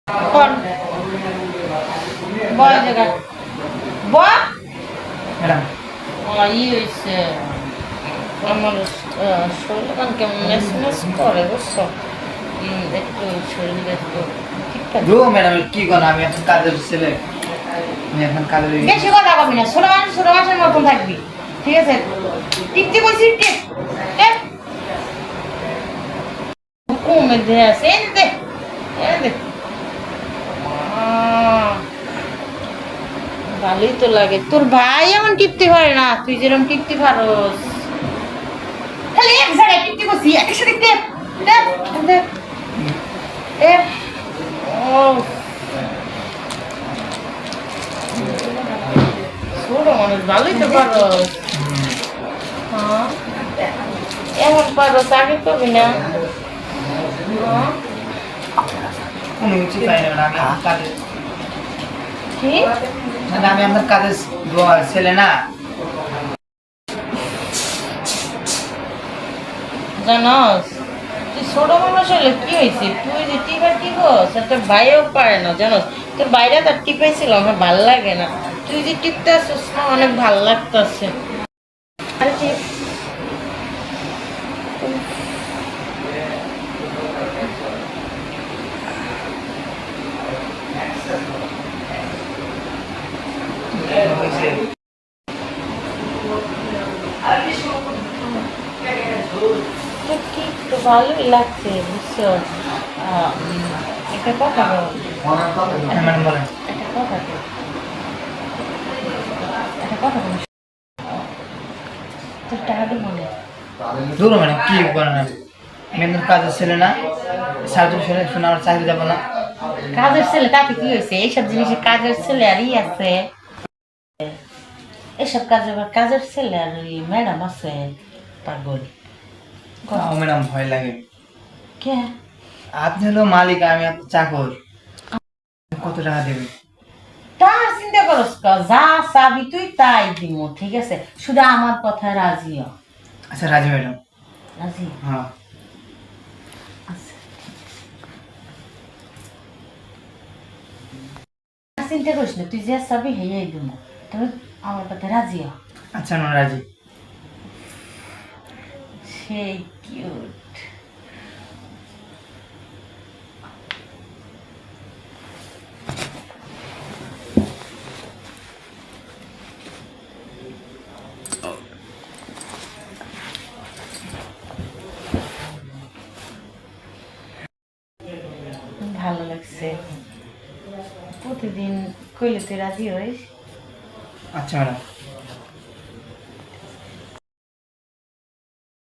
কোন বয় জায়গা বয় ম্যাডাম হয়েছে আমার শরীর কেমন মেস মেস করে বুঝছো একটু শরীর একটু ঠিকঠাক গো ম্যাডাম কি করেন আমি এখন কাজের ছেলে আমি এখন কাজের বেশি কথা কবি না ছোট মানুষের মতন থাকবি ঠিক আছে টিপতে বলছি টিপ টিপ কমে দিয়ে আছে এই দে এই দে ভালোই তো লাগে তোর ভাই এমন টিপতে পারে না তুই যেরকম টিপতে পারোস খালি এক জায়গায় টিপতে বসি একই সাথে টেপ টেপ টেপ টেপ ও ছোট মানুষ ভালোই তো পারোস হ্যাঁ এমন পারোস আগে করবি না কোনো কিছু পাই না ম্যাডাম আমি কাজের কি মানে আমি আপনার কাজের ছেলে না জানস তুই ছোট মানুষ হলে কি হয়েছে তুই যে টিপা টিপস একটা ভাইও পারে না জানস তোর বাইরে তার টিপাইছিল আমার ভাল লাগে না তুই যে টিপতে আসছিস না অনেক ভাল লাগতেছে আরে টিপ হয়েছে তো কি তো ভালোই লাগছে বুঝছো একটা কথা বল হ্যাঁ ম্যাডাম বলেন একটা কথা বল একটা কথা বল তোর টাকা দিব না দূর ম্যাডাম কি করেন আমি আপনার কাজের ছেলে না সাহায্য শুনে শুনে আমার চাকরি যাবো না কাজের ছেলে তাতে কি হয়েছে এইসব জিনিসের কাজের ছেলে আরই আছে এইসব কাজের ছেলে আর ওই ম্যাডাম আছে পাগল ম্যাডাম ভয় লাগে কে আপনি হলো মালিক আমি আপনার চাকর কত টাকা দেবেন তা চিন্তা করস যা চাবি তুই তাই দিব ঠিক আছে শুধু আমার কথা রাজি হ আচ্ছা রাজি ম্যাডাম রাজি হ্যাঁ আচ্ছা চিন্তা করিস না তুই যে চাবি হেয়াই দিব তবে আমার কথা রাজি হ আচ্ছা ম্যাডাম রাজি সেই কিউট ভালো লাগছে প্রতিদিন কইলে তুই রাজি হইস আচ্ছা ম্যাডাম